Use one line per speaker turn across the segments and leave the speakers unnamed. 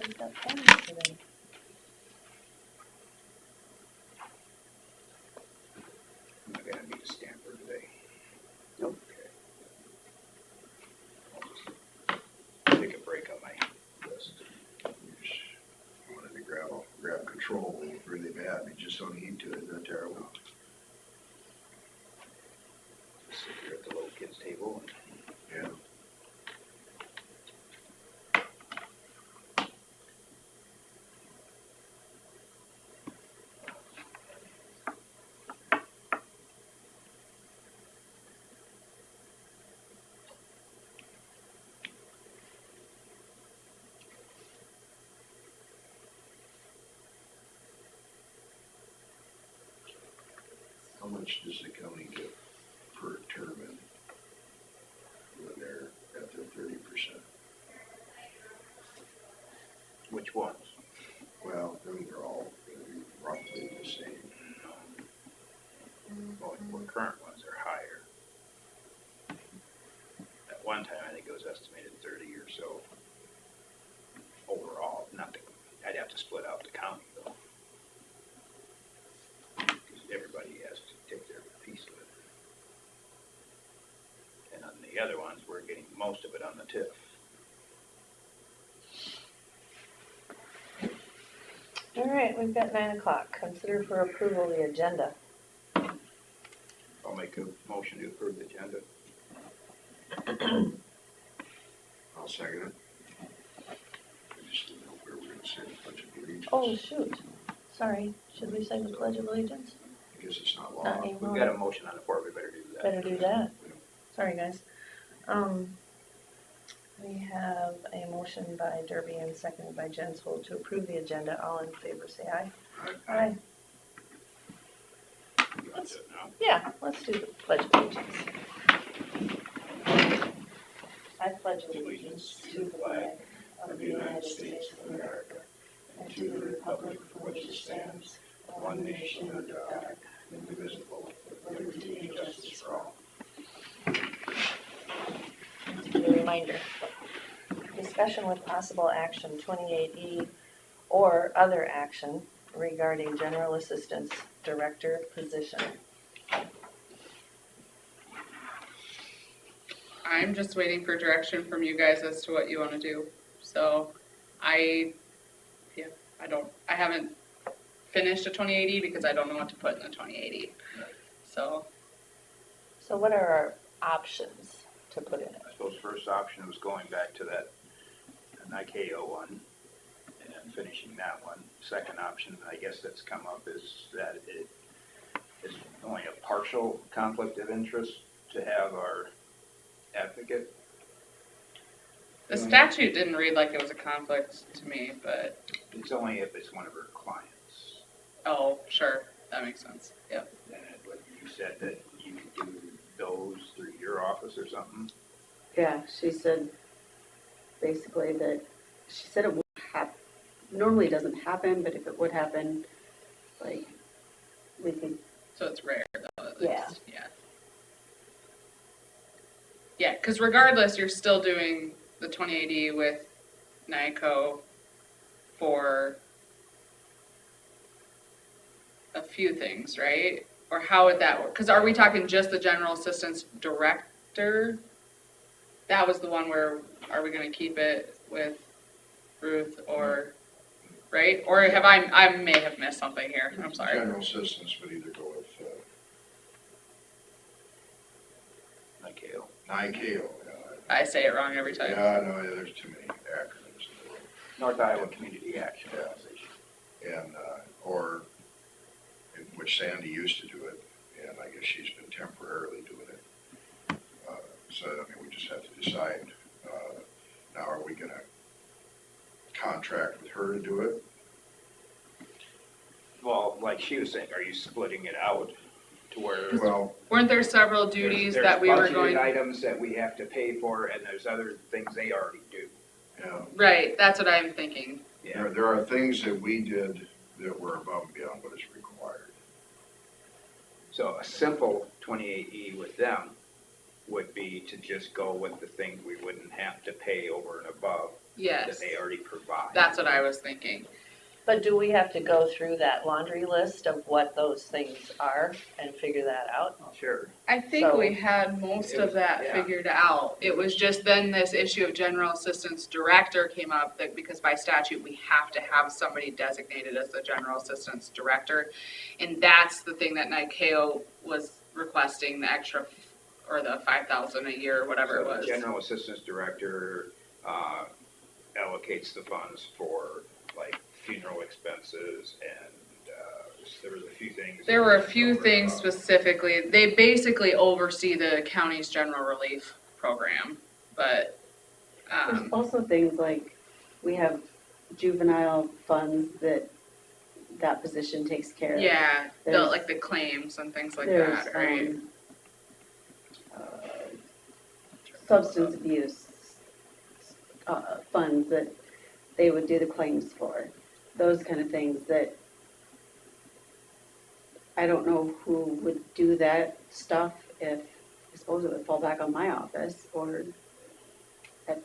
Everybody's got pens today.
I'm not gonna need a stamper today.
Nope.
Okay. I'll just take a break on my list.
You wanted to grab control really bad, you just don't need to, isn't that terrible?
Just sit here at the little kids' table and
Yeah. How much does the county get per turbine when they're at their 30%?
which ones?
Well, I mean, they're all gonna be roughly the same.
Well, the current ones are higher. At one time, I think it was estimated 30 or so overall. Not the, I'd have to split out the county though. Because everybody has to take their piece of it. And on the other ones, we're getting most of it on the TIF.
All right, we've got 9 o'clock. Consider for approval the agenda.
I'll make a motion to approve the agenda.
I'll second it. I just didn't know where we were gonna say the Pledge of Allegiance.
Oh, shoot. Sorry. Should we say the Pledge of Allegiance?
I guess it's not law.
Not anymore.
We've got a motion on the floor, we better do that.
Better do that. Sorry, guys. We have a motion by Derby and seconded by Jensvold to approve the agenda. All in favor, say aye. Aye.
You want to do it now?
Yeah, let's do the Pledge of Allegiance. I pledge allegiance to the flag of the United States of America and to the republic for which it stands, one nation under God, indivisible, with liberty and justice for all. A reminder, discussion with possible action 28E or other action regarding General Assistance Director position.
I'm just waiting for direction from you guys as to what you want to do. So I haven't finished a 2080 because I don't know what to put in the 2080. So
So what are our options to put in it?
I suppose first option was going back to that NICAO one and finishing that one. Second option, I guess that's come up, is that it is only a partial conflict of interest to have our advocate.
the statute didn't read like it was a conflict to me, but
It's only if it's one of her clients.
oh, sure, that makes sense. Yep.
And what you said that you could do those through your office or something.
Yeah, she said basically that, she said it would normally doesn't happen, but if it would happen, like, we could,
So it's rare though. At
Yeah.
least. Yeah. Yeah, because regardless, you're still doing the 2080 with NICO for a few things, right? Or how would that work? Because are we talking just the General Assistance Director? That was the one where, are we going to keep it with Ruth or, right? Or have I may have missed something here. I'm sorry.
General assistance would either go with
NICAO.
NICAO.
I say it wrong every time.
Yeah, no, there's too many acronyms in the world.
North Iowa Community Action
Yeah.
Organization.
And, or, in which Sandy used to do it, and I guess she's been temporarily doing it. So, I mean, we just have to decide, now are we gonna contract with her to do it?
Well, like she was saying, are you splitting it out to where?
Well,
Weren't there several duties
there's
that we were
budgeted
going?
items that we have to pay for, and there's other things they already do.
yeah,
Right, that's what I'm thinking.
Yeah.
there are things that we did that were above and beyond what is required.
So a simple 28E with them would be to just go with the things we wouldn't have to pay over and above.
Yes,
they already provide.
that's what I was thinking.
But do we have to go through that laundry list of what those things are and figure that out?
Sure.
I think
So-
we had most
It
of
was-
that
yeah.
figured out. It was just then this issue of general assistance director came up, that because by statute, we have to have somebody designated as the general assistance director. And that's the thing that NICAO was requesting, the extra, or the 5,000 a year, or whatever it
So the
was.
general assistance director allocates the funds for like funeral expenses and there was a few things.
There were a few
over,
things specifically, they basically oversee the county's general relief program, but,
There's also things like, we have juvenile funds that position takes care of.
yeah,
There's-
like the claims and things like
There's,
that, right?
Substance abuse, funds that they would do the claims for. Those kind of things that, I don't know who would do that stuff if, I suppose it would fall back on my office, or,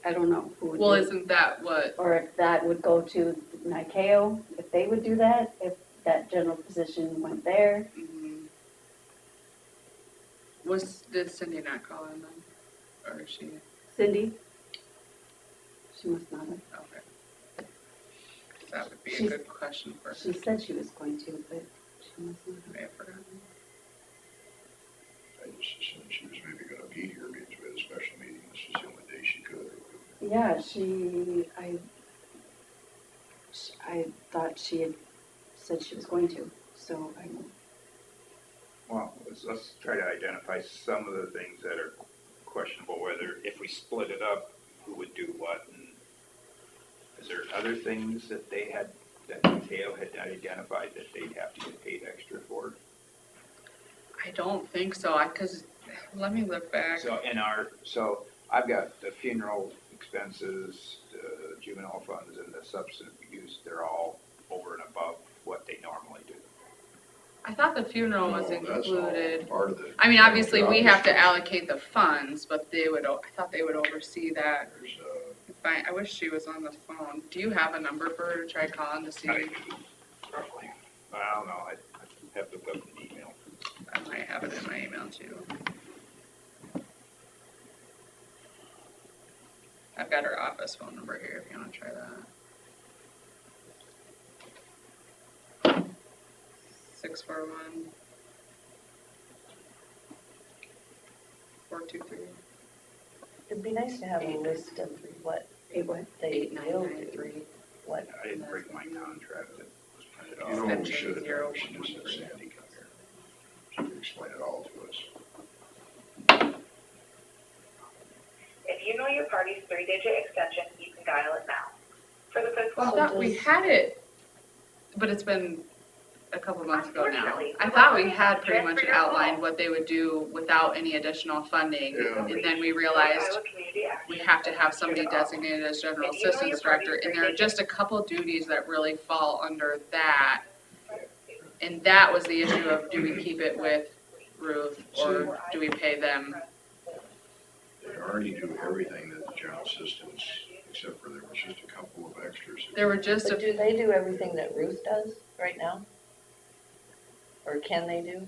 I don't know who would do
Well,
it.
isn't that what,
Or if that would go to NICAO, if they would do that, if that general position went there.
did Cindy not call in then? Or is she,
Cindy? She must not have.
okay. That would be a
She's-
good question for her.
She said she was going to, but she must not have.
May have forgotten.
I just assumed she was maybe gonna be here because we had a special meeting, this was the only day she could.
Yeah, I thought she had said she was going to, so I don't.
Well, let's try to identify some of the things that are questionable, whether if we split it up, who would do what, and is there other things that they had, that NICAO had identified that they'd have to get paid extra for?
I don't think so, cause, let me look back.
So I've got the funeral expenses, the juvenile funds, and the substance abuse, they're all over and above what they normally do.
I thought the funeral was
No, that's all
included.
part of the.
I mean, obviously, we have to
job
allocate the funds, but they would, I thought they would oversee that.
description.
I wish she was on the phone. Do you have a number for her to try calling to see?
I do, probably. I don't know, I have to look at the email.
I might have it in my email too. I've got her office phone number here if you wanna try that. 641 423.
It'd be nice to have a list of what they will do, what.
I didn't bring my contract that was printed
You know what we
Extension
should have
zero
done, we should
one
just
three.
have Sandy come here. She can explain it all to us.
If you know your party's three-digit extension, you can dial it now. For the physical.
I thought we
does-
had it, but it's been a couple months ago now.
Unfortunately,
I
the
thought we
company
had pretty much
transferred your call.
outlined what they would do without any additional funding.
Yeah.
And then we realized
Iowa Community Action.
we have to have somebody designated as general
If you know your
assistance director,
party's
and there are
three-digit-
just a couple duties that really fall under that. And that was the issue of, do we keep it with Ruth, or do we pay them?
They already do everything that the general assistants, except for there was just a couple of extras.
There were just
But
a,
do they do everything that Ruth does right now? Or can they do?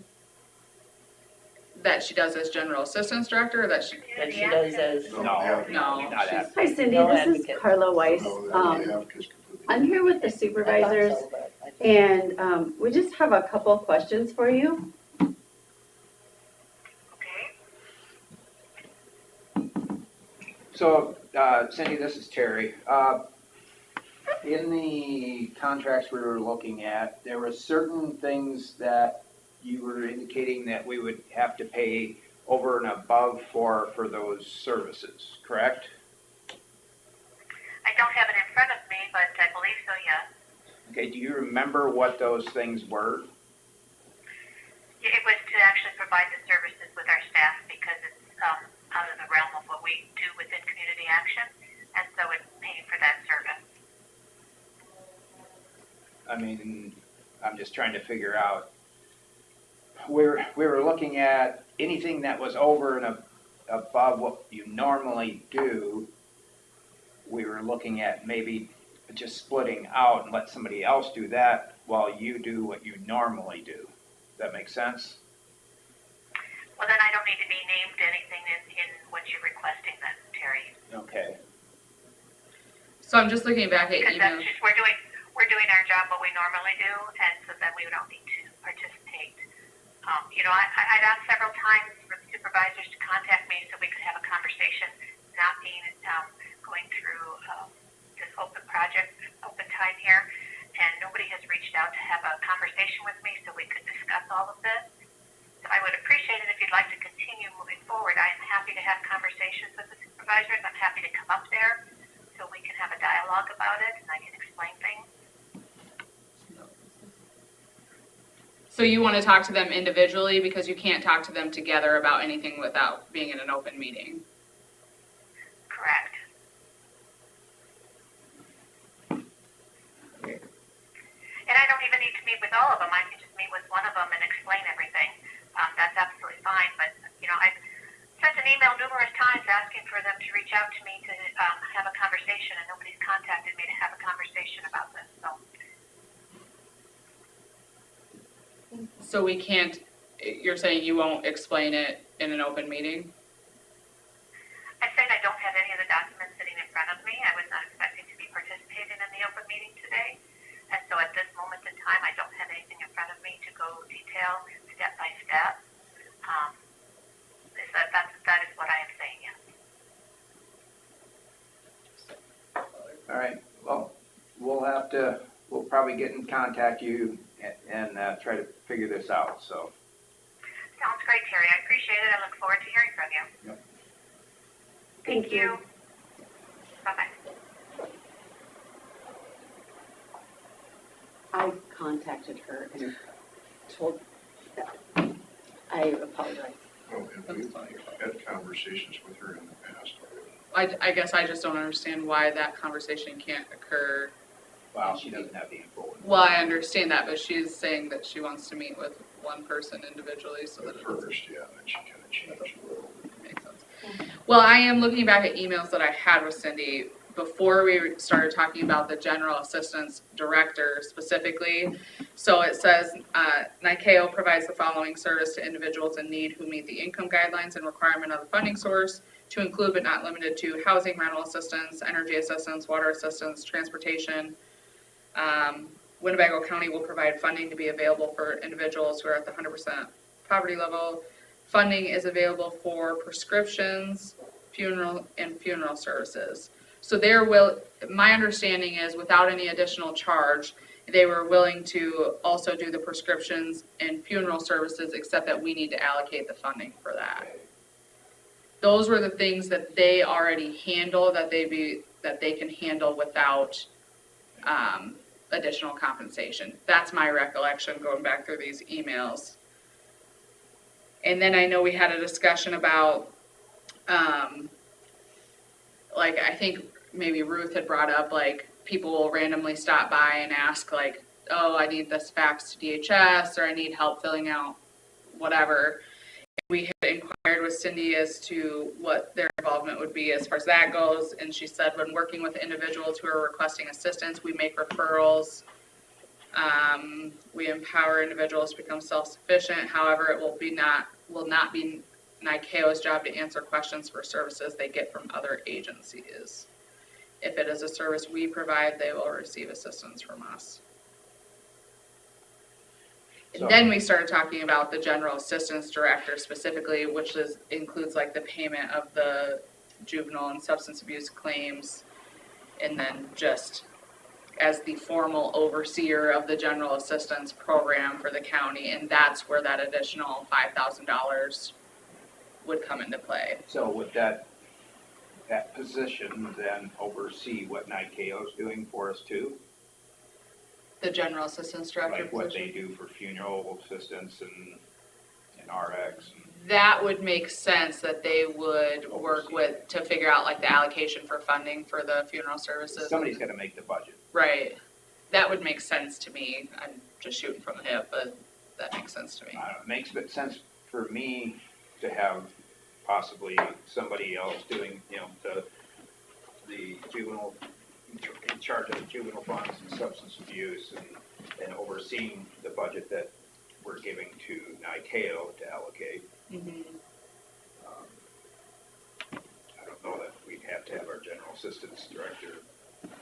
that she does as general assistance director, or that she,
That she does as,
No,
no.
not that.
Hi Cindy,
No
this is
advocate.
Carla Weiss.
No, the advocate's completely.
I'm here with the
I thought
supervisors,
so, but I just-
and we just have a couple of questions for you.
Okay.
So, Cindy, this is Terry. In the contracts we were looking at, there were certain things that you were indicating that we would have to pay over and above for those services, correct?
I don't have it in front of me, but I believe so, yes.
Okay, do you remember what those things were?
It was to actually provide the services with our staff because it's out of the realm of what we do within community action, and so it's paying for that service.
I mean, I'm just trying to figure out. We were looking at anything that was over and above what you normally do we were looking at maybe just splitting out and let somebody else do that while you do what you normally do. Does that make sense?
Well, then I don't need to be named anything in what you're requesting then, Terry.
Okay.
So I'm just looking back at
Because that's
emails.
just, we're doing our job what we normally do, and so then we don't need to participate. I've asked several times for the supervisors to contact me so we could have a conversation, not being, going through, this open time here, and nobody has reached out to have a conversation with me so we could discuss all of this. So I would appreciate it if you'd like to continue moving forward. I am happy to have conversations with the supervisors. I'm happy to come up there so we can have a dialogue about it and I can explain things.
So you want to talk to them individually because you can't talk to them together about anything without being in an open meeting?
Correct. And I don't even need to meet with all of them. I can just meet with one of them and explain everything. That's absolutely fine. But, I've sent an email numerous times asking for them to reach out to me to have a conversation, and nobody's contacted me to have a conversation about this.
So we can't, you're saying you won't explain it in an open meeting?
I'm saying I don't have any of the documents sitting in front of me. I was not expecting to be participating in the open meeting today. And so at this moment in time, I don't have anything in front of me to go detail step by step. That is what I am saying, yes.
All right, well, we'll probably get in contact you and try to figure this out, so.
Sounds great, Terry. I appreciate it. I look forward to hearing from you.
Yep.
Thank you. Bye-bye.
I contacted her and told, I apologize.
Oh, and we've had conversations with her in the past already.
I guess I just don't understand why that conversation can't occur.
Well, she doesn't have the info.
Well, I understand that, but she's saying that she wants to meet with one person individually so that
At
it doesn't
first, yeah, then she kind of changed a little.
make sense. Well, I am looking back at emails that I had with Cindy before we started talking about the general assistance director specifically. So it says, NICAO provides the following service to individuals in need who meet the income guidelines and requirement of the funding source, to include but not limited to housing, rental assistance, energy assistance, water assistance, transportation. Winnebago County will provide funding to be available for individuals who are at the 100% poverty level. Funding is available for prescriptions, funeral services. So my understanding is without any additional charge, they were willing to also do the prescriptions and funeral services, except that we need to allocate the funding for that. Those were the things that they already handle, that they can handle without, additional compensation. That's my recollection going back through these emails. And then I know we had a discussion about, I think maybe Ruth had brought up, people will randomly stop by and ask, oh, I need this fax to DHS, or I need help filling out whatever. We had inquired with Cindy as to what their involvement would be as far as that goes, and she said when working with individuals who are requesting assistance, we make referrals. We empower individuals to become self-sufficient. However, it will not be NICAO's job to answer questions for services they get from other agencies. If it is a service we provide, they will receive assistance from us. And then we started talking about the general assistance director specifically, which includes the payment of the juvenile and substance abuse claims, and then just as the formal overseer of the general assistance program for the county, and that's where that additional $5,000 would come into play.
So would that position then oversee what NICAO is doing for us too?
The general assistance director
Like what
position?
they do for funeral assistance and RX?
That would make sense that they would work with, to figure out the allocation for funding for the funeral services.
Somebody's gotta make the budget.
Right. That would make sense to me. I'm just shooting from the hip, but that makes sense to me.
It makes a bit sense for me to have possibly somebody else doing, the juvenile, in charge of the juvenile funds and substance abuse and overseeing the budget that we're giving to NICAO to allocate.
Mhm.
I don't know that we'd have to have our general assistance director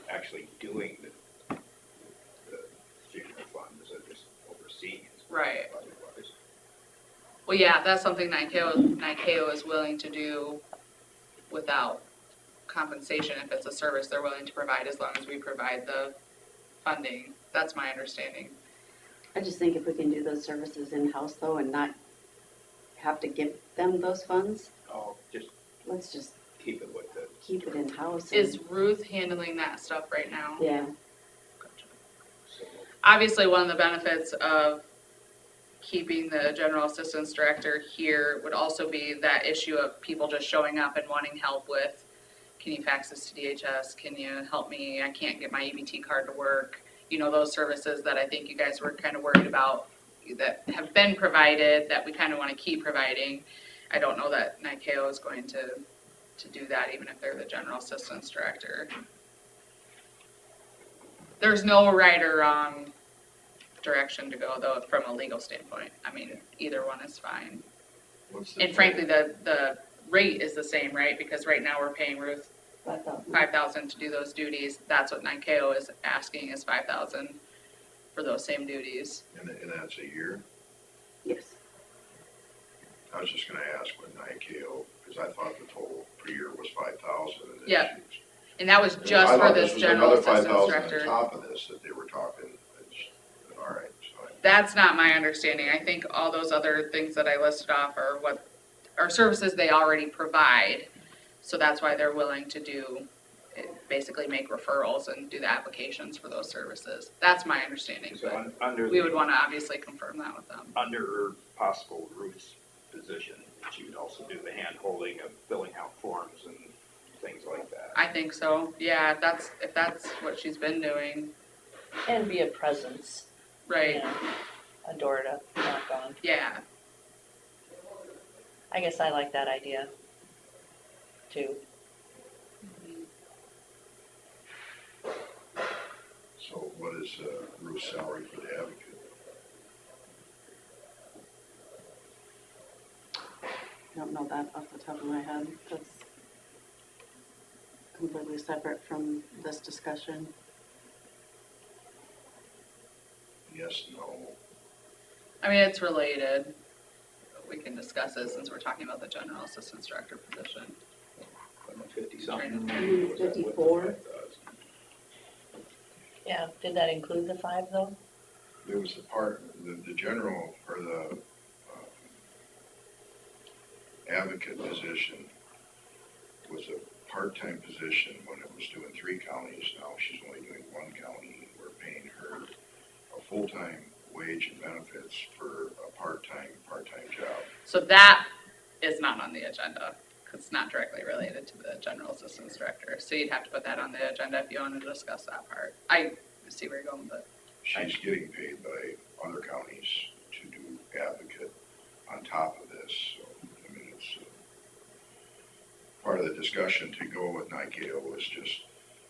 actually doing the juvenile funds, or just overseeing it.
Right.
Budget-wise.
Well, yeah, that's something NICAO is willing to do without compensation. If it's a service they're willing to provide, as long as we provide the funding. That's my understanding.
I just think if we can do those services in-house though and not have to give them those funds,
Oh, just
let's just
keep it with the.
keep it in-house.
Is Ruth handling that stuff right now?
Yeah,
So,
Obviously, one of the benefits of keeping the general assistance director here would also be that issue of people just showing up and wanting help with, can you fax this to DHS? Can you help me? I can't get my EBT card to work. You know, those services that I think you guys were kind of worried about that have been provided, that we kind of want to keep providing. I don't know that NICAO is going to do that, even if they're the general assistance director. There's no right or wrong direction to go, though, from a legal standpoint. I mean, either one is fine.
What's the
And frankly, the rate is the same, right? Because right now we're paying Ruth $5,000 to do those duties. That's what NICAO is asking, is $5,000 for those same duties.
And that's a year?
yes.
I was just gonna ask what NICAO, because I thought the total per year was 5,000.
Yeah. And that was just for this general assistance
Another 5,000
director.
on top of this that they were talking, all right, so.
That's not my understanding. I think all those other things that I listed off are what are services they already provide. So that's why they're willing to do, basically make referrals and do the applications for those services. That's my understanding,
So
but
under
we would want to obviously confirm that with them.
under possible Ruth's position, she would also do the hand holding of filling out forms and things like that.
I think so, yeah, if that's what she's been doing,
And be a presence,
right,
you know, a door to knock on.
yeah.
I guess I like that idea, too.
So what is Ruth's salary for the advocate?
I don't know that off the top of my head. That's completely separate from this discussion.
Yes, no,
I mean, it's related. We can discuss it since we're talking about the general assistance director position.
50-something.
Mm, 54.
Yeah, did that include the 5 though?
there was the part, the general, or the advocate position was a part-time position when it was doing 3 counties. Now she's only doing 1 county. We're paying her a full-time wage and benefits for a part-time job.
So that is not on the agenda, because it's not directly related to the general assistance director. So you'd have to put that on the agenda if you want to discuss that part. I see where you're going, but
She's getting paid by other counties to do advocate on top of this, so, I mean, it's, part of the discussion to go with NICAO was just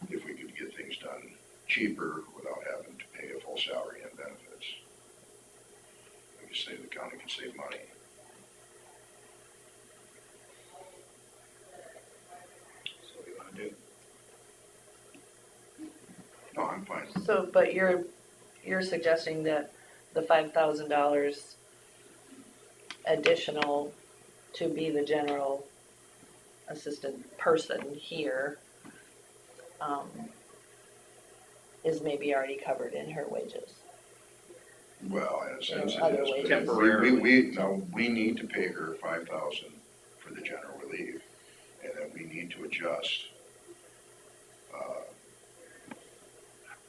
if we could get things done cheaper without having to pay a full salary and benefits. We could save, the county could save money.
So what do you want to do?
No, I'm fine.
So, but you're suggesting that the $5,000 additional to be the general assistant person here, is maybe already covered in her wages.
Well, in a sense
In other
it is,
ways.
but
Temporarily.
we need to pay her 5,000 for the general relief, and then we need to adjust,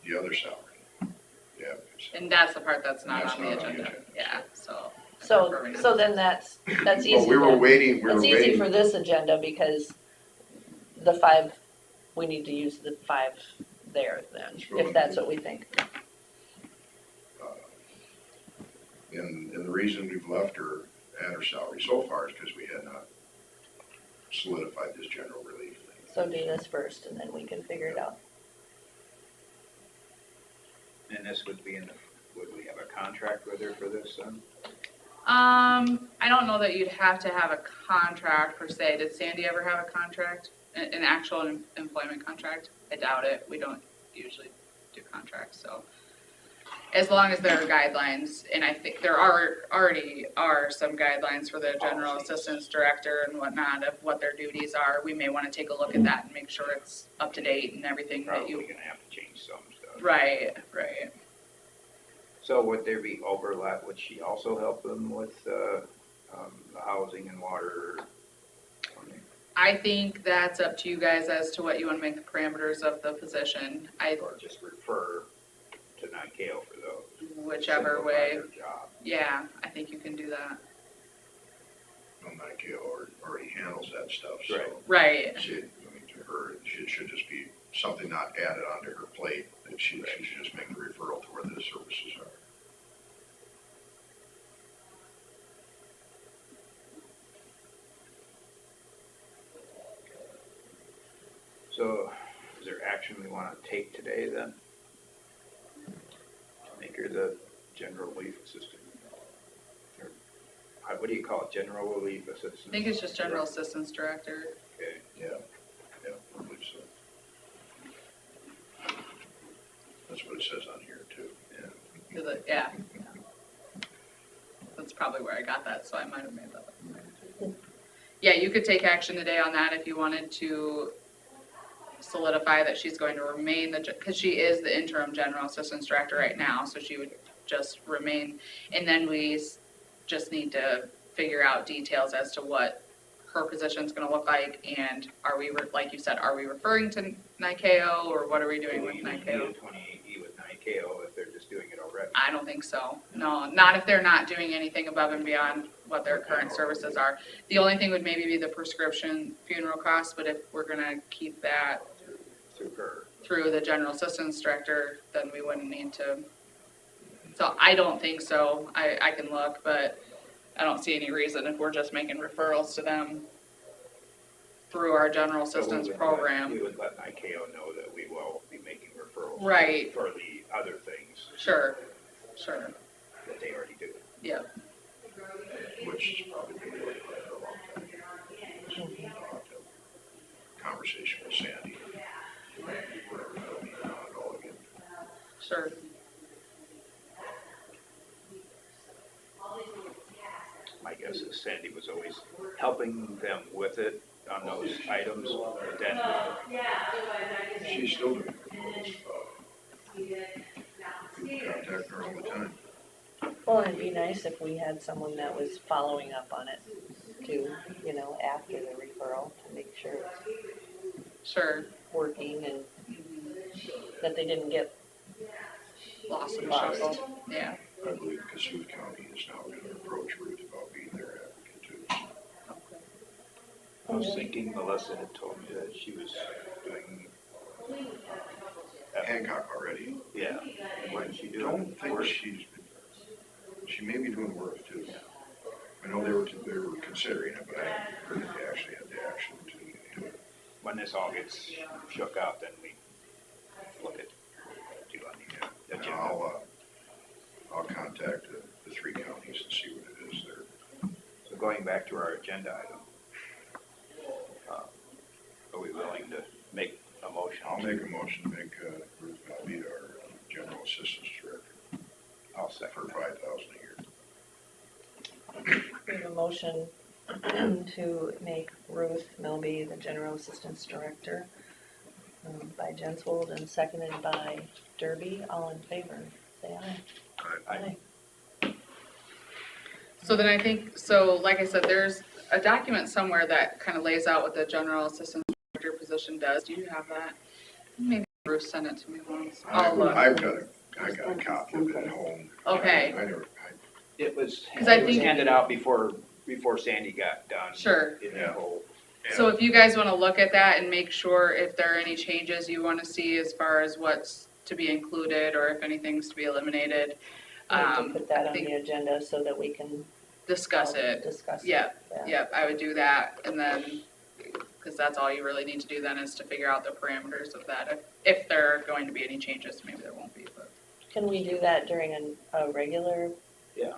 the other salary. Yeah.
and that's the part that's not
That's
on the
not on the
agenda.
agenda,
Yeah, so.
So then that's easy.
Well, we were
then.
waiting,
It's easy for this agenda because the 5, we need to use the 5 there then, if that's what we think.
And the reason we've left her at her salary so far is because we had not solidified this general relief thing.
So do this first and then we can figure it out.
And this would be in the, would we have a contract with her for this then?
I don't know that you'd have to have a contract per se. Did Sandy ever have a contract? An actual employment contract? I doubt it. We don't usually do contracts, so. As long as there are guidelines, and I think there already are some guidelines for the general assistance director and whatnot of what their duties are. We may wanna take a look at that and make sure it's up to date and everything that
Probably
you.
gonna have to change some stuff.
Right.
So would there be overlap? Would she also help them with, the housing and water?
I think that's up to you guys as to what you wanna make the parameters of the position.
Or just refer to NICAO for those?
Whichever
Simplify
way,
their job.
yeah, I think you can do that.
Well, NICAO already handles that stuff, so.
Right.
Right,
I mean, to her, it should just be something not added onto her plate, that she should just make the referral to where the services are.
So is there action we wanna take today then? To make her the general relief assistant? Or, what do you call it, general relief assistant?
I think it's just general assistance director.
Okay,
Yeah, I believe so. That's what it says on here too, yeah.
Is it? Yeah. That's probably where I got that, so I might have made that up. Yeah, you could take action today on that if you wanted to solidify that she's going to remain because she is the interim general assistance director right now, so she would just remain. And then we just need to figure out details as to what her position's gonna look like, and are we, like you said, are we referring to NICAO, or what are we doing with
Do we need a
NICAO?
28E with NICAO if they're just doing it already?
I don't think so. No, not if they're not doing anything above and beyond what their current services are. The only thing would maybe be the prescription funeral costs, but if we're gonna keep that
Through her.
through the general assistance director, then we wouldn't need to. So I don't think so. I can look, but I don't see any reason if we're just making referrals to them through our general
So we
assistance
would let-
program.
We would let NICAO know that we will be making referrals.
Right.
For the other things
Sure,
that they already do.
yep,
Which is probably been going on for a long time. So we'll have to have a conversation with Sandy. Wherever that'll be on it all again.
sure.
My guess is Sandy was always helping them with it on those items, but then
She's still doing it. People contact her all the time.
Well, it'd be nice if we had someone that was following up on it too, you know, after the referral to make sure it's
Sure,
working and that they didn't get
lost and
lost.
found, yeah.
I believe Cassuth County is now going to approach Ruth about being their advocate too.
I was thinking Melissa had told me that she was doing.
Hancock already.
Yeah, when she
I
doing
don't think
work?
she may be doing work too. I know they were considering it, but I heard that they actually had the action to do it.
When this all gets shook out, then we look at, do on the
And
agenda.
I'll contact the three counties and see what it is there.
So going back to our agenda item, are we willing to make a motion?
I'll make a motion to make Ruth Malvita our general assistance director
I'll
for
second that.
$5,000 a year.
We have a motion to make Ruth Milby the General Assistance Director by Jenswold and seconded by Derby. All in favor, say aye.
I-
So then I think, so like I said, there's a document somewhere that kind of lays out what the general assistant director position does. Do you have that? Maybe Bruce sent it to me once. I'll look.
I got a copy of it at home.
Okay.
It was,
'Cause I
it was
think-
handed out before Sandy got done.
Sure.
In
Yeah.
the whole,
So if you guys want to look at that and make sure if there are any changes you want to see as far as what's to be included or if anything's to be eliminated,
We have to put that
I
on the
think
agenda so that we can
discuss it.
discuss it.
Yep,
Yeah.
yep, I would do that, and then Cause that's all you really need to do then is to figure out the parameters of that, if there are going to be any changes, maybe there won't be, but.
Can we do that during a regular
Yeah,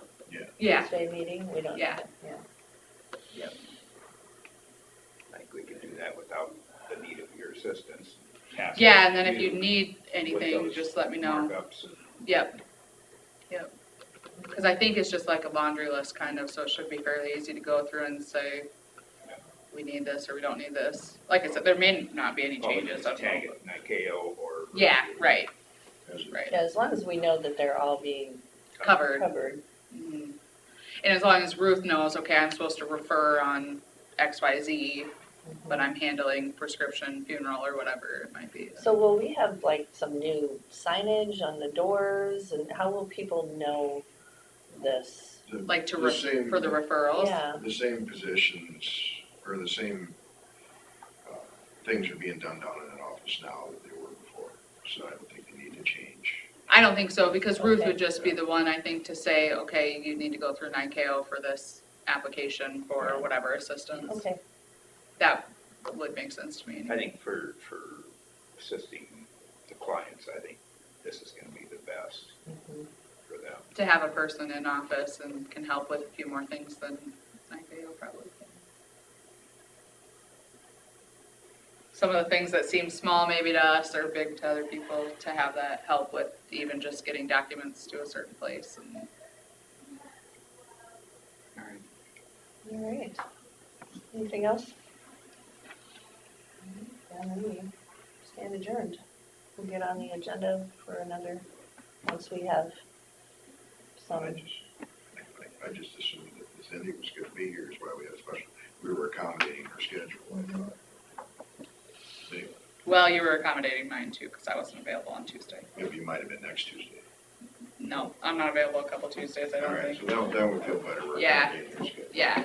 Tuesday meeting? We don't.
Yeah.
Yeah.
I think we can do that without the need of your assistance. Task
yeah, and then if you
with
need anything,
those
just let me know.
Markups and
Yep. Cause I think it's just like a laundry list kind of, so it should be fairly easy to go through and say, we need this or we don't need this. Like I said, there may not be any changes.
Just tag it NICAO or.
Yeah, right,
As a-
right.
Yeah, as long as we know that they're all being
Covered.
covered.
Mhm. And as long as Ruth knows, okay, I'm supposed to refer on XYZ, but I'm handling prescription, funeral, or whatever it might be.
So will we have like some new signage on the doors, and how will people know this?
Like to,
The same-
for the referrals?
Yeah,
The same positions, or the same, things are being done down in an office now that they were before, so I don't think they need to change.
I don't think so, because Ruth
Okay.
would just be the one, I think, to say, okay, you need to go through 9KO for this application for whatever assistance.
okay.
That would make sense to me.
I think for assisting the clients, I think this is gonna be the best
Mhm.
for them.
To have a person in office and can help with a few more things than 9KO probably can. Some of the things that seem small maybe to us are big to other people, to have that help with even just getting documents to a certain place and. All right.
All right. Anything else? Yeah, then we stand adjourned. We'll get on the agenda for another, once we have some.
I just assumed that Cindy was gonna be here, is why we had a special, we were accommodating her schedule, I thought. Anyway,
Well, you were accommodating mine too, because I wasn't available on Tuesday.
maybe you might have been next Tuesday.
No, I'm not available a couple Tuesdays, I
All
don't
right,
think.
so then we feel better, we're
Yeah.
accommodating her schedule.
Yeah,